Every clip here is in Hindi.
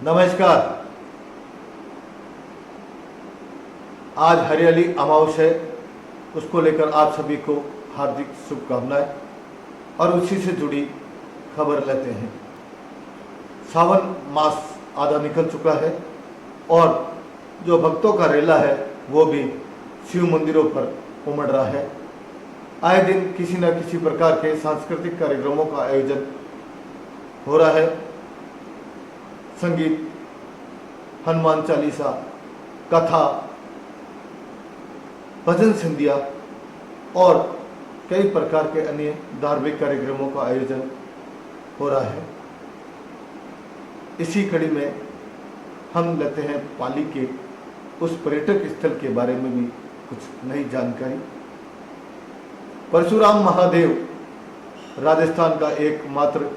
नमस्कार। आज हरियाली अमावस है, उसको लेकर आप सभी को हार्दिक शुभकामनाएं और उसी से जुड़ी खबर लेते हैं। सावन मास आधा निकल चुका है और जो भक्तों का रेला है वो भी शिव मंदिरों पर उमड़ रहा है। आए दिन किसी न किसी प्रकार के सांस्कृतिक कार्यक्रमों का आयोजन हो रहा है। संगीत, हनुमान चालीसा, कथा, भजन संध्या और कई प्रकार के अन्य धार्मिक कार्यक्रमों का आयोजन हो रहा है। इसी कड़ी में हम लेते हैं पाली के उस पर्यटक स्थल के बारे में भी कुछ नई जानकारी। परशुराम महादेव राजस्थान का एकमात्र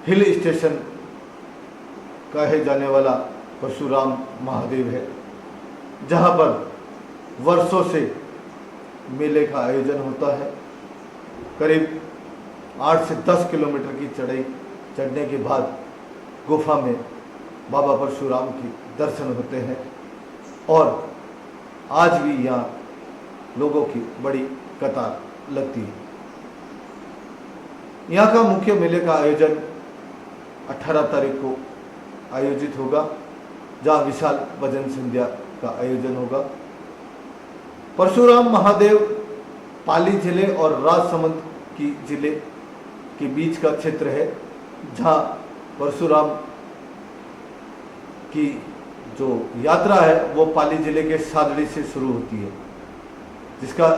हिल स्टेशन कहे जाने वाला परशुराम महादेव है, जहां पर वर्षों से मेले का आयोजन होता है। करीब 8 से 10 किलोमीटर की चढ़ाई चढ़ने के बाद गुफा में बाबा परशुराम की दर्शन होते हैं और आज भी यहाँ लोगों की बड़ी कतार लगती है। यहाँ का मुख्य मेले का आयोजन 18 तारीख को आयोजित होगा, जहाँ विशाल भजन संध्या का आयोजन होगा। परशुराम महादेव पाली जिले और राजसमंद की जिले के बीच का क्षेत्र है, जहाँ परशुराम की जो यात्रा है वो पाली जिले के सादड़ी से शुरू होती है, जिसका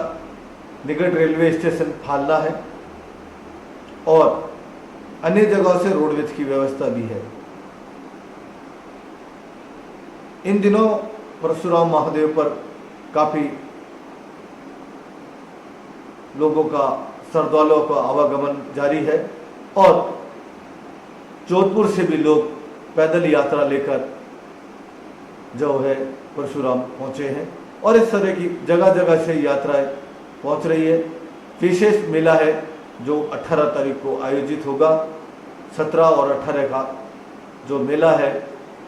निकट रेलवे स्टेशन फालना है और अन्य जगहों से रोडवेज की व्यवस्था भी है। इन दिनों परशुराम महादेव पर काफ़ी लोगों का, श्रद्धालुओं का आवागमन जारी है और जोधपुर से भी लोग पैदल यात्रा लेकर जो है परशुराम पहुंचे हैं और इस तरह की जगह जगह से यात्राएं पहुंच रही है। विशेष मेला है जो 18 तारीख को आयोजित होगा। 17 और 18 का जो मेला है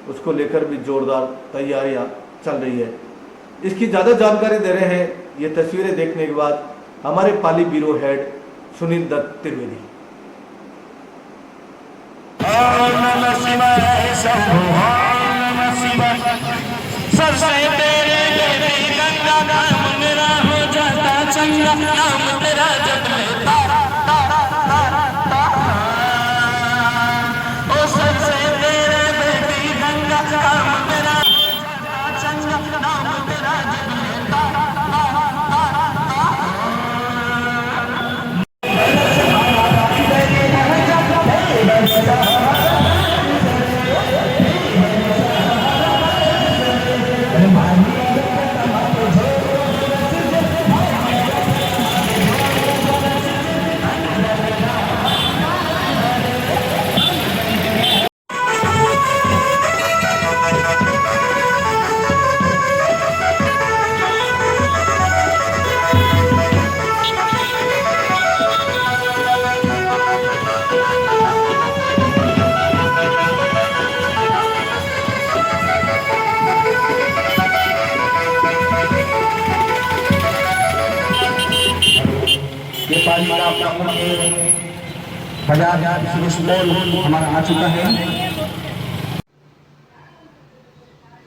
उसको लेकर भी जोरदार तैयारियां चल रही है। इसकी ज़्यादा जानकारी दे रहे हैं ये तस्वीरें देखने के बाद हमारे पाली ब्यूरो हेड सुनील दत्त त्रिवेदी। हमारा आ चुका है।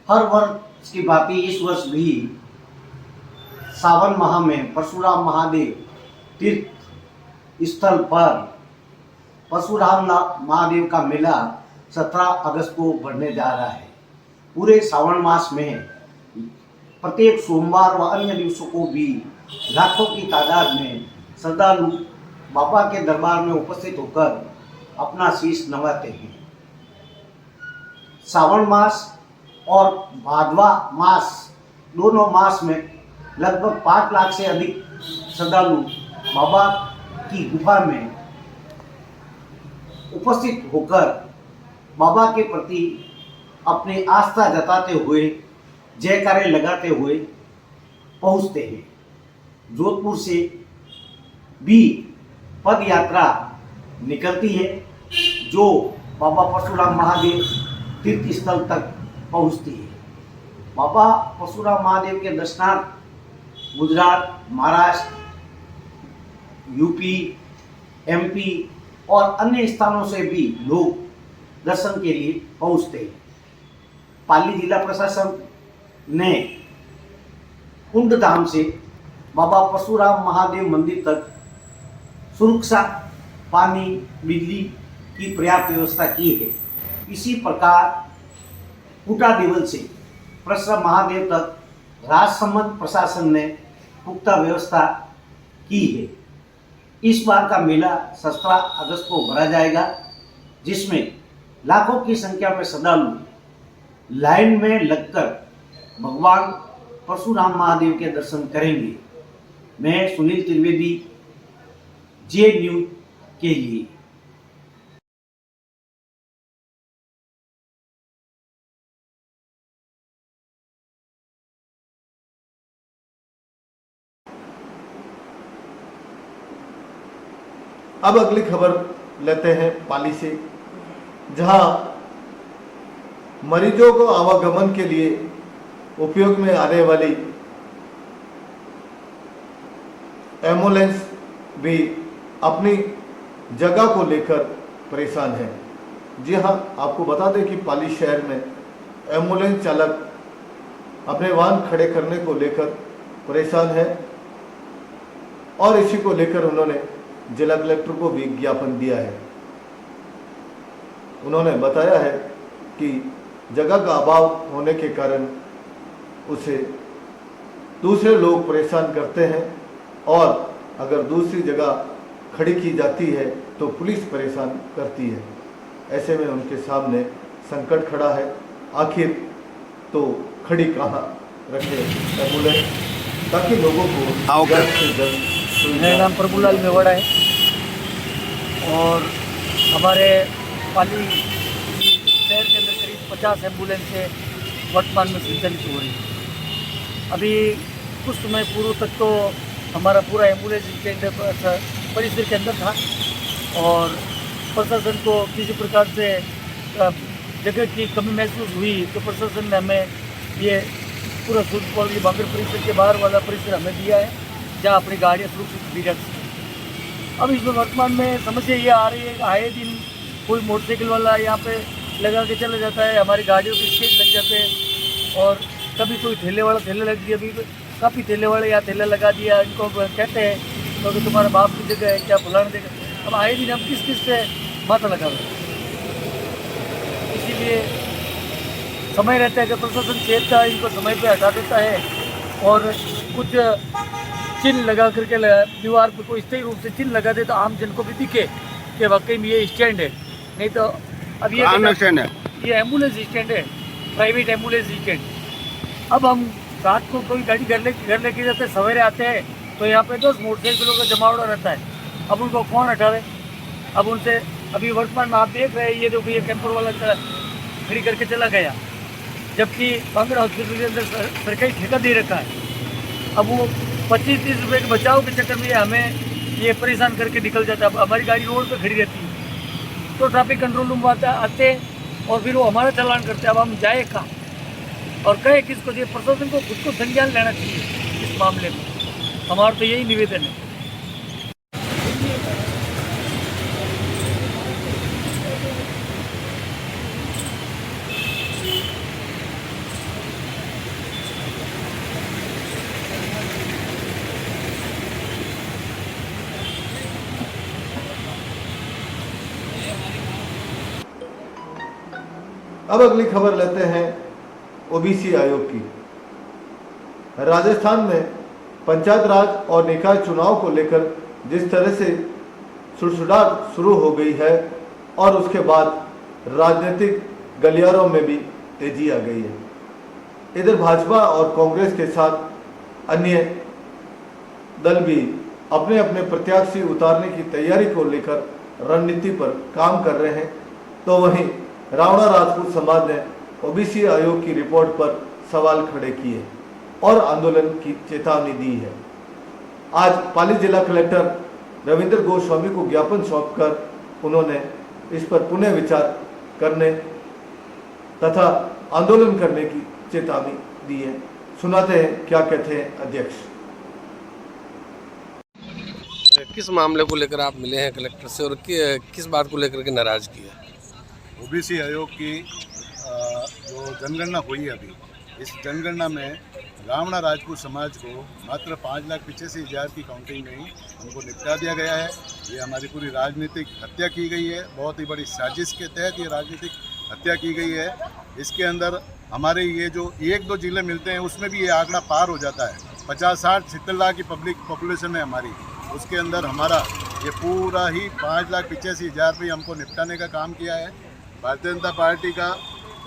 हर वर्ष की भांति इस वर्ष भी सावन माह में परशुराम महादेव तीर्थ स्थल पर परशुराम महादेव का मेला 17 अगस्त को बढ़ने जा रहा है। पूरे सावन मास में प्रत्येक सोमवार व अन्य दिवसों को भी लाखों की तादाद में श्रद्धालु बाबा के दरबार में उपस्थित होकर अपना शीश नवाते हैं। सावन मास और भादवा मास दोनों मास में लगभग 5 लाख से अधिक श्रद्धालु बाबा की गुफा में उपस्थित होकर बाबा के प्रति अपनी आस्था जताते हुए, जयकारे लगाते हुए पहुंचते हैं। जोधपुर से भी पद यात्रा निकलती है जो बाबा परशुराम महादेव तीर्थ स्थल तक पहुंचती है। बाबा परशुराम महादेव के दर्शनार्थ गुजरात, महाराष्ट्र, यूपी, एमपी और अन्य स्थानों से भी लोग दर्शन के लिए पहुंचते हैं। पाली जिला प्रशासन ने कुंड धाम से बाबा परशुराम महादेव मंदिर तक सुरक्षा, पानी, बिजली की पर्याप्त व्यवस्था की है। इसी प्रकार कुटा देवल से परशुराम महादेव तक राजसमंद प्रशासन ने पुख्ता व्यवस्था की है। इस बार का मेला 17 अगस्त को भरा जाएगा, जिसमें लाखों की संख्या में श्रद्धालु लाइन में लगकर भगवान परशुराम महादेव के दर्शन करेंगे। मैं सुनील त्रिवेदी, जे न्यूज के लिए। अब अगली खबर लेते हैं पाली से, जहां मरीजों को आवागमन के लिए उपयोग में आने वाली एम्बुलेंस भी अपनी जगह को लेकर परेशान है। जी हां, आपको बता दें कि पाली शहर में एम्बुलेंस चालक अपने वाहन खड़े करने को लेकर परेशान है और इसी को लेकर उन्होंने जिला कलेक्टर को भी ज्ञापन दिया है। उन्होंने बताया है कि जगह का अभाव होने के कारण उसे दूसरे लोग परेशान करते हैं और अगर दूसरी जगह खड़ी की जाती है तो पुलिस परेशान करती है। ऐसे में उनके सामने संकट खड़ा है, आखिर तो खड़ी कहाँ रखे एम्बुलेंस, ताकि लोगों को जल्द से जल्द। मेरा नाम प्रभुलाल मेवाड़ा है और हमारे पाली शहर के अंदर करीब 50 एम्बुलेंसें वर्तमान में संचालित हो रही हैं। अभी कुछ समय पूर्व तक तो हमारा पूरा एम्बुलेंस स्टैंड परिसर के अंदर था और प्रशासन को किसी प्रकार से जगह की कमी महसूस हुई तो प्रशासन ने हमें ये पूरा सुरपौल की बांगर परिसर के बाहर वाला परिसर हमें दिया है, जहाँ अपनी गाड़ियाँ सुरक्षित भी रख सकें। अब इसमें वर्तमान में समस्या ये आ रही है कि आए दिन कोई मोटरसाइकिल वाला यहाँ पे लगा के चला जाता है, हमारी गाड़ियों के स्केच लग जाते हैं और कभी कोई ठेले वाला ठेला लग दिया, अभी काफ़ी ठेले वाले यहाँ ठेला लगा दिया, इनको कहते हैं तो तुम्हारा बाप की जगह है क्या फुलाने देगा। अब आए दिन हम किस किस से माथा लगा रहे हैं। इसीलिए समय रहता है कि प्रशासन चेतता है, इनको समय पे हटा देता है और कुछ चिन्ह लगा करके दीवार पर कोई स्थायी रूप से चिन्ह लगा दे तो आम जन को भी दिखे कि वाकई में ये स्टैंड है। नहीं तो अब ये एम्बुलेंस स्टैंड है, प्राइवेट एम्बुलेंस स्टैंड। अब हम रात को कोई गाड़ी घर लेके जाते हैं, सवेरे आते हैं तो यहाँ पे 10 मोटरसाइकिलों का जमावड़ा रहता है। अब उनको कौन हटावे? अब उनसे अभी वर्तमान में आप देख रहे हैं, ये देखो ये कैंपर वाला खड़ी करके चला गया, जबकि बांगड़ा हॉस्पिटल के अंदर सरकारी ठेका दे रखा है। अब वो 25-30 रुपये के बचाव के चक्कर में हमें ये परेशान करके निकल जाता है। अब हमारी गाड़ी रोड पर खड़ी रहती है तो ट्रैफिक कंट्रोल रूम आते हैं और फिर वो हमारा चालान करते हैं। अब हम जाए कहाँ और कहे किसको? ये प्रशासन को खुद को संज्ञान लेना चाहिए इस मामले में। हमारा तो यही निवेदन है। अब अगली खबर लेते हैं ओबीसी आयोग की। राजस्थान में पंचायत राज और निकाय चुनाव को लेकर जिस तरह से सुड़सुड़ाहट शुरू हो गई है और उसके बाद राजनीतिक गलियारों में भी तेजी आ गई है। इधर भाजपा और कांग्रेस के साथ अन्य दल भी अपने अपने प्रत्याशी उतारने की तैयारी को लेकर रणनीति पर काम कर रहे हैं, तो वहीं रावणा राजपूत समाज ने ओबीसी आयोग की रिपोर्ट पर सवाल खड़े किए और आंदोलन की चेतावनी दी है। आज पाली जिला कलेक्टर रविंद्र गोस्वामी को ज्ञापन सौंपकर उन्होंने इस पर पुनः विचार करने तथा आंदोलन करने की चेतावनी दी है। सुनाते हैं क्या कहते हैं अध्यक्ष। किस मामले को लेकर आप मिले हैं कलेक्टर से और किस बात को लेकर के नाराजगी है? ओबीसी आयोग की जो जनगणना हुई है अभी, इस जनगणना में रावणा राजपूत समाज को मात्र 5,85,000 की काउंटिंग में ही हमको निपटा दिया गया है। ये हमारी पूरी राजनीतिक हत्या की गई है, बहुत ही बड़ी साजिश के तहत ये राजनीतिक हत्या की गई है। इसके अंदर हमारे ये जो 1-2 जिले मिलते हैं उसमें भी ये आंकड़ा पार हो जाता है। 50-60-70 लाख की पॉपुलेशन है हमारी, उसके अंदर हमारा ये पूरा ही 5,85,000 पे हमको निपटाने का काम किया है। भारतीय जनता पार्टी का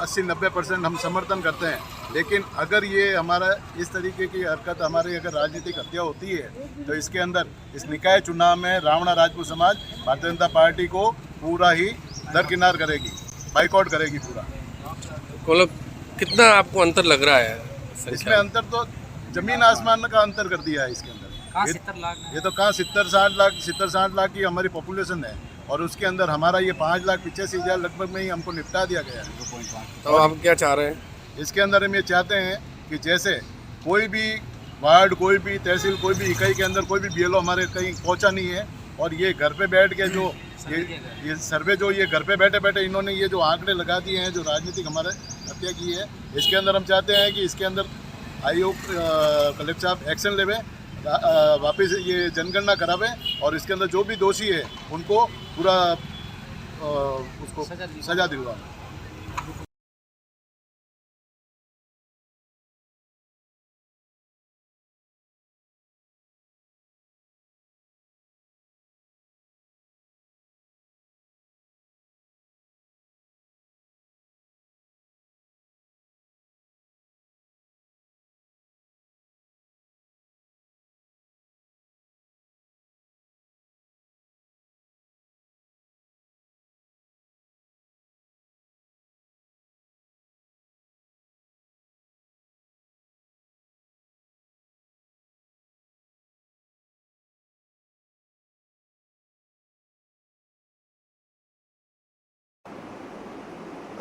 80-90% हम समर्थन करते हैं, लेकिन अगर ये हमारा इस तरीके की हरकत हमारी अगर राजनीतिक हत्या होती है तो इसके अंदर इस निकाय चुनाव में रावणा राजपूत समाज भारतीय जनता पार्टी को पूरा ही दरकिनार करेगी, बाइकआउट करेगी पूरा। मतलब कितना आपको अंतर लग रहा है? इसमें अंतर तो जमीन आसमान का अंतर कर दिया है इसके अंदर। ये तो कहाँ 70-60 लाख की हमारी पॉपुलेशन है और उसके अंदर हमारा ये 5,85,000 लगभग में ही हमको निपटा दिया गया है। तो आप क्या चाह रहे हैं? इसके अंदर हम ये चाहते हैं कि जैसे कोई भी वार्ड, कोई भी तहसील, कोई भी इकाई के अंदर कोई भी BLO हमारे कहीं पहुंचा नहीं है और ये घर पे बैठ के जो ये सर्वे जो ये घर पे बैठे बैठे इन्होंने ये जो आंकड़े लगा दिए हैं, जो राजनीतिक हमारे हत्या की है, इसके अंदर हम चाहते हैं कि इसके अंदर आयोग कलेक्टर साहब एक्शन लेवे, वापस ये जनगणना करावे और इसके अंदर जो भी दोषी है उनको पूरा उसको सजा दिलवाए।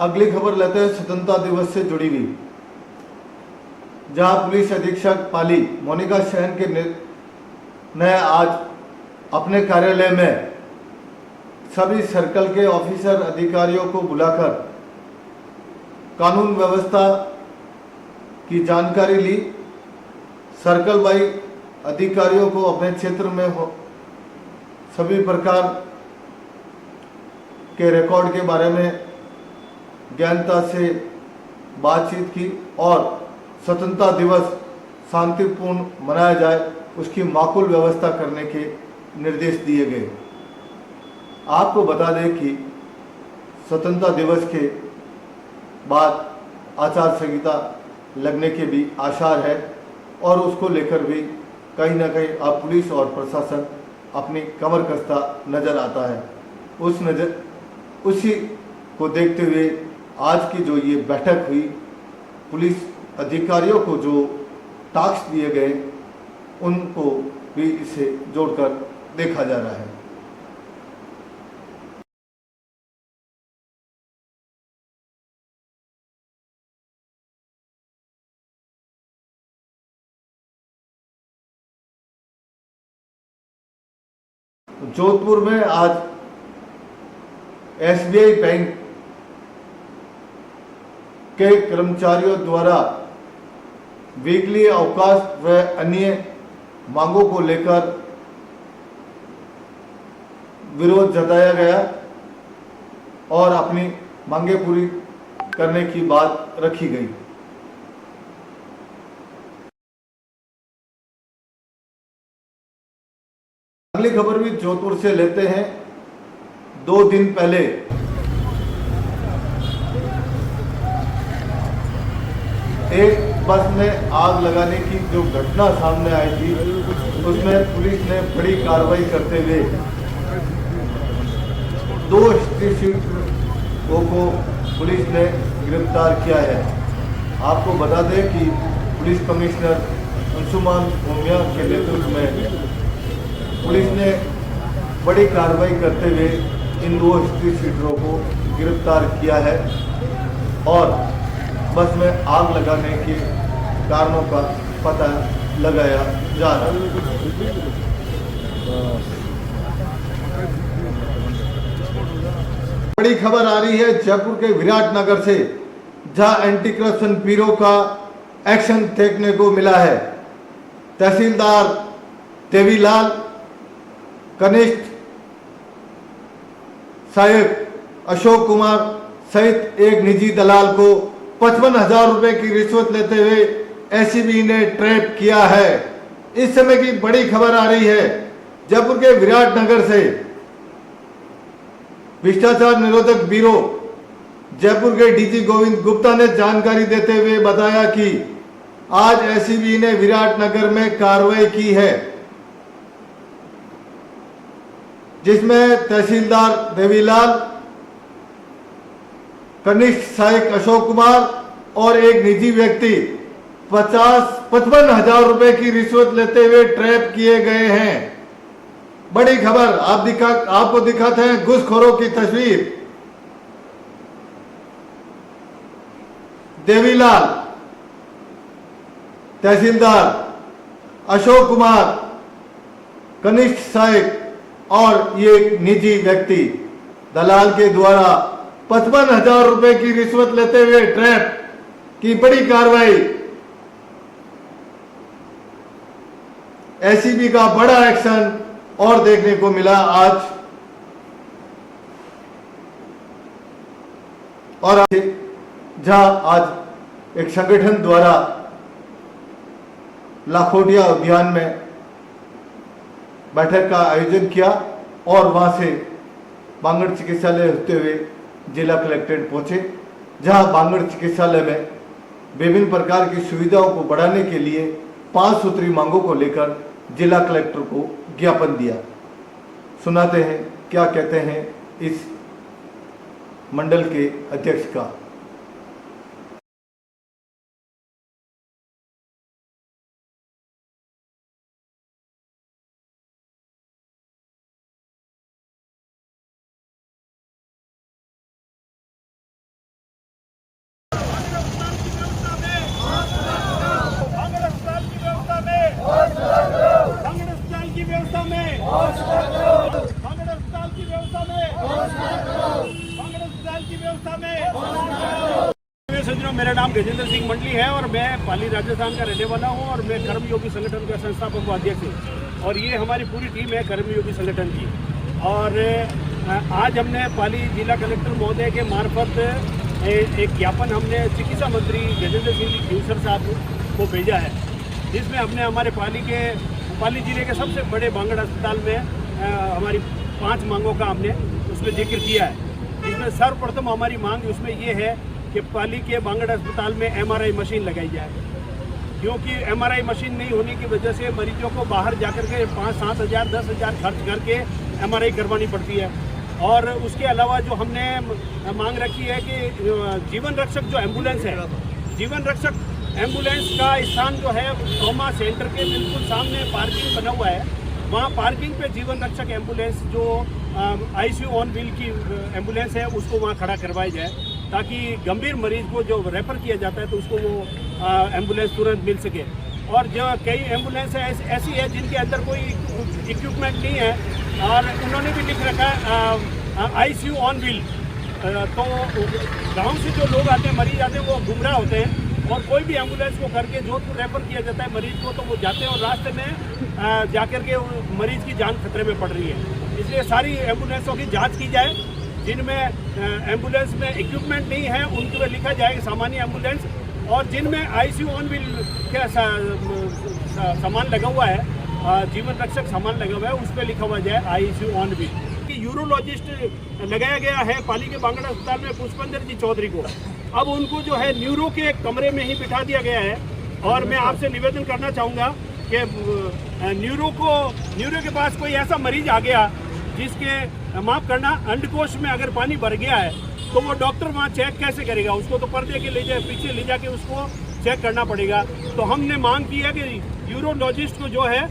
अगली खबर लेते हैं स्वतंत्रता दिवस से जुड़ी हुई, जहां पुलिस अधीक्षक पाली मोनिका शहन के ने आज अपने कार्यालय में सभी सर्कल के ऑफिसर अधिकारियों को बुलाकर कानून व्यवस्था की जानकारी ली। सर्कल वाइज अधिकारियों को अपने क्षेत्र में सभी प्रकार के रिकॉर्ड के बारे में ज्ञानता से बातचीत की और स्वतंत्रता दिवस शांतिपूर्ण मनाया जाए उसकी माकूल व्यवस्था करने के निर्देश दिए गए। आपको बता दें कि स्वतंत्रता दिवस के बाद आचार संहिता लगने के भी आसार है और उसको लेकर भी कहीं ना कहीं अब पुलिस और प्रशासन अपनी कमर कसता नजर आता है। उसी को देखते हुए आज की जो ये बैठक हुई, पुलिस अधिकारियों को जो टास्क दिए गए उनको भी इसे जोड़कर देखा जा रहा है। जोधपुर में आज SBI बैंक के कर्मचारियों द्वारा वीकली अवकाश व अन्य मांगों को लेकर विरोध जताया गया और अपनी मांगे पूरी करने की बात रखी गई। अगली खबर भी जोधपुर से लेते हैं। 2 दिन पहले एक बस में आग लगाने की जो घटना सामने आई थी, उसमें पुलिस ने बड़ी कार्रवाई करते हुए 2 स्त्रीशिक्षकों को पुलिस ने गिरफ्तार किया है। आपको बता दें कि पुलिस कमिश्नर अंशुमान भूमिया के नेतृत्व में पुलिस ने बड़ी कार्रवाई करते हुए इन 2 स्त्रीशिक्षकों को गिरफ्तार किया है और बस में आग लगाने के कारणों का पता लगाया जा रहा है। बड़ी खबर आ रही है जयपुर के विराटनगर से, जहां एंटी करप्शन ब्यूरो का एक्शन देखने को मिला है। तहसीलदार देवीलाल, कनिष्ठ सहायक अशोक कुमार सहित एक निजी दलाल को 55,000 रुपए की रिश्वत लेते हुए एसीबी ने ट्रैप किया है। इस समय की बड़ी खबर आ रही है जयपुर के विराटनगर से। भ्रष्टाचार निरोधक ब्यूरो जयपुर के डीजी गोविंद गुप्ता ने जानकारी देते हुए बताया कि आज एसीबी ने विराटनगर में कार्रवाई की है, जिसमें तहसीलदार देवीलाल, कनिष्ठ सहायक अशोक कुमार और एक निजी व्यक्ति 55,000 रुपए की रिश्वत लेते हुए ट्रैप किए गए हैं। बड़ी खबर आपको दिखाते हैं घूसखोरों की तस्वीर। देवीलाल, तहसीलदार अशोक कुमार, कनिष्ठ सहायक और ये निजी व्यक्ति दलाल के द्वारा 55,000 रुपए की रिश्वत लेते हुए ट्रैप की बड़ी कार्रवाई। एसीबी का बड़ा एक्शन और देखने को मिला आज। और जहां आज एक संगठन द्वारा लाखोटिया उद्यान में बैठक का आयोजन किया और वहां से बांगड़ चिकित्सालय होते हुए जिला कलेक्ट्रेट पहुंचे, जहां बांगड़ चिकित्सालय में विभिन्न प्रकार की सुविधाओं को बढ़ाने के लिए 5 सूत्री मांगों को लेकर जिला कलेक्टर को ज्ञापन दिया। सुनाते हैं क्या कहते हैं इस मंडल के अध्यक्ष का। मेरा नाम गजेंद्र सिंह मंडली है और मैं पाली राजस्थान का रहने वाला हूं और मैं कर्मयोगी संगठन का संस्थापक अध्यक्ष हूं और ये हमारी पूरी टीम है कर्मयोगी संगठन की। और आज हमने पाली जिला कलेक्टर महोदय के मार्फत एक ज्ञापन हमने चिकित्सा मंत्री गजेंद्र सिंह खींवसर साहब को भेजा है, जिसमें हमने हमारे पाली जिले के सबसे बड़े बांगड़ अस्पताल में हमारी 5 मांगों का हमने उसमें जिक्र किया है। जिसमें सर्वप्रथम हमारी मांग उसमें ये है कि पाली के बांगड़ अस्पताल में MRI मशीन लगाई जाए, क्योंकि MRI मशीन नहीं होने की वजह से मरीजों को बाहर जाकर के 5-7 हज़ार 10 हज़ार खर्च करके MRI करवानी पड़ती है। और उसके अलावा जो हमने मांग रखी है कि जीवन रक्षक जो एम्बुलेंस है, जीवन रक्षक एम्बुलेंस का स्थान जो है ट्रॉमा सेंटर के बिल्कुल सामने पार्किंग बना हुआ है, वहाँ पार्किंग पे जीवन रक्षक एम्बुलेंस जो ICU ऑन व्हील की एम्बुलेंस है उसको वहाँ खड़ा करवाया जाए, ताकि गंभीर मरीज को जो रेफ़र किया जाता है तो उसको वो एम्बुलेंस तुरंत मिल सके। और जो कई एम्बुलेंस ऐसी है जिनके अंदर कोई इक्विपमेंट नहीं है और उन्होंने भी लिख रखा है ICU ऑन व्हील। तो गांव से जो लोग आते हैं, मरीज आते हैं, वो गुमराह होते हैं और कोई भी एम्बुलेंस को करके जोधपुर रेफ़र किया जाता है मरीज को, तो वो जाते हैं और रास्ते में जाकर के मरीज की जान खतरे में पड़ रही है। इसलिए सारी एम्बुलेंसों की जांच की जाए, जिनमें एम्बुलेंस में इक्विपमेंट नहीं है उनके में लिखा जाए सामान्य एम्बुलेंस, और जिनमें ICU ऑन व्हील का सामान लगा हुआ है, जीवन रक्षक सामान लगा हुआ है, उस पर लिखा हुआ जाए ICU ऑन व्हील। यूरोलॉजिस्ट लगाया गया है पाली के बांगड़ अस्पताल में पुष्पेंद्र जी चौधरी को, अब उनको जो है न्यूरो के कमरे में ही बिठा दिया गया है। और मैं आपसे निवेदन करना चाहूँगा कि न्यूरो के पास कोई ऐसा मरीज आ गया जिसके माफ़ करना अंडकोश में अगर पानी भर गया है, तो वो डॉक्टर वहाँ चेक कैसे करेगा? उसको तो पर्दे के पीछे ले जाके उसको चेक करना पड़ेगा। तो हमने मांग की है कि यूरोलॉजिस्ट को जो है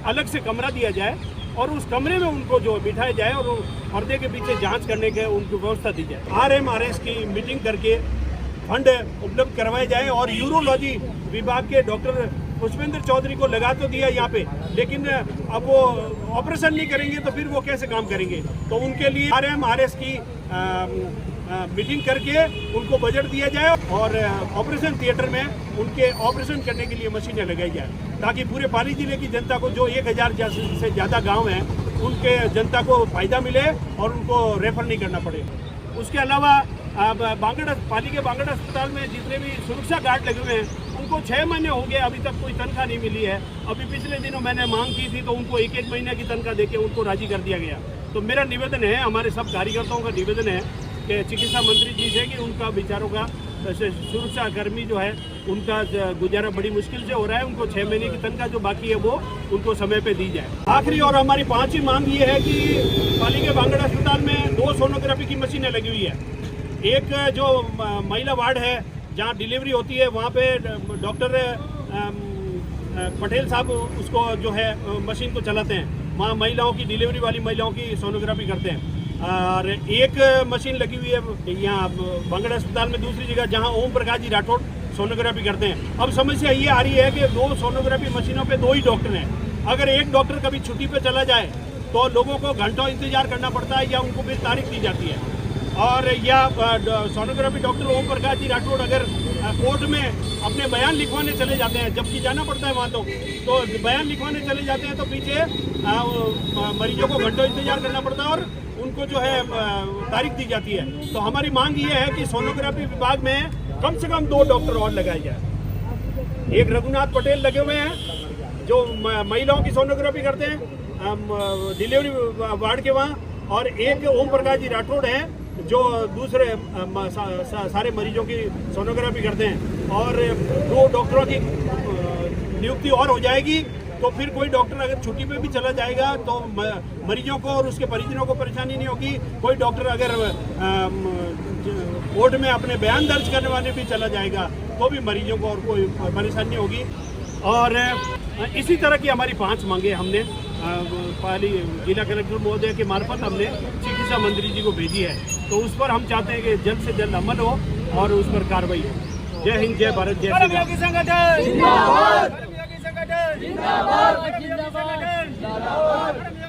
अलग से कमरा दिया जाए और उस कमरे में उनको जो बिठाया जाए और पर्दे के पीछे जांच करने के उनको व्यवस्था दी जाए। RMRS की मीटिंग करके फंड उपलब्ध करवाए जाए और यूरोलॉजी विभाग के डॉक्टर पुष्पेंद्र चौधरी को लगा तो दिया यहाँ पे, लेकिन अब वो ऑपरेशन नहीं करेंगे तो फिर वो कैसे काम करेंगे। तो उनके लिए RMRS की मीटिंग करके उनको बजट दिया जाए और ऑपरेशन थिएटर में उनके ऑपरेशन करने के लिए मशीनें लगाई जाए, ताकि पूरे पाली जिले की जनता को जो 1000 से ज़्यादा गांव हैं उनके जनता को फ़ायदा मिले और उनको रेफर नहीं करना पड़े। उसके अलावा पाली के बांगड़ अस्पताल में जितने भी सुरक्षा गार्ड लगे हुए हैं उनको 6 महीने हो गए, अभी तक कोई तनख्वाह नहीं मिली है। अभी पिछले दिनों मैंने मांग की थी तो उनको 1-1 महीने की तनख्वाह देके उनको राजी कर दिया गया। तो मेरा निवेदन है, हमारे सब कार्यकर्ताओं का निवेदन है कि चिकित्सा मंत्री जी से कि उनका विचारों का सुरक्षा कर्मी जो है उनका गुजारा बड़ी मुश्किल से हो रहा है, उनको 6 महीने की तनख्वाह जो बाकी है वो उनको समय पे दी जाए। आखिरी और हमारी 5वीं मांग ये है कि पाली के बांगड़ अस्पताल में 2 सोनोग्राफी की मशीनें लगी हुई है। एक जो महिला वार्ड है जहाँ डिलीवरी होती है वहाँ पे डॉक्टर पटेल साहब उसको जो है मशीन को चलाते हैं, वहाँ महिलाओं की डिलीवरी वाली महिलाओं की सोनोग्राफी करते हैं। और एक मशीन लगी हुई है यहाँ बांगड़ अस्पताल में दूसरी जगह जहाँ ओम प्रकाश जी राठौड़ सोनोग्राफी करते हैं। अब समस्या ये आ रही है कि 2 सोनोग्राफी मशीनों पे 2 ही डॉक्टर हैं। अगर एक डॉक्टर कभी छुट्टी पे चला जाए तो लोगों को घंटों इंतजार करना पड़ता है या उनको फिर तारीख दी जाती है। और या सोनोग्राफी डॉक्टर ओम प्रकाश जी राठौड़ अगर कोर्ट में अपने बयान लिखवाने चले जाते हैं, जबकि जाना पड़ता है वहाँ तो बयान लिखवाने चले जाते हैं तो पीछे मरीजों को घंटों इंतजार करना पड़ता है और उनको जो है तारीख दी जाती है। तो हमारी मांग ये है कि सोनोग्राफी विभाग में कम से कम 2 डॉक्टर और लगाए जाए। एक रघुनाथ पटेल लगे हुए हैं जो महिलाओं की सोनोग्राफी करते हैं डिलीवरी वार्ड के वहाँ, और एक ओम प्रकाश जी राठौड़ हैं जो दूसरे सारे मरीजों की सोनोग्राफी करते हैं। और 2 डॉक्टरों की नियुक्ति और हो जाएगी तो फिर कोई डॉक्टर अगर छुट्टी पे भी चला जाएगा तो मरीजों को और उसके परिजनों को परेशानी नहीं होगी। कोई डॉक्टर अगर कोर्ट में अपने बयान दर्ज करने वाले भी चला जाएगा तो भी मरीजों को और कोई परेशानी नहीं होगी। और इसी तरह की हमारी 5 मांगे हमने पाली जिला कलेक्टर महोदय के मार्फत हमने चिकित्सा मंत्री जी को भेजी है। तो उस पर हम चाहते हैं कि जल्द से जल्द अमल हो और उस पर कार्रवाई हो। जय हिंद, जय भारत, जय श्री राम।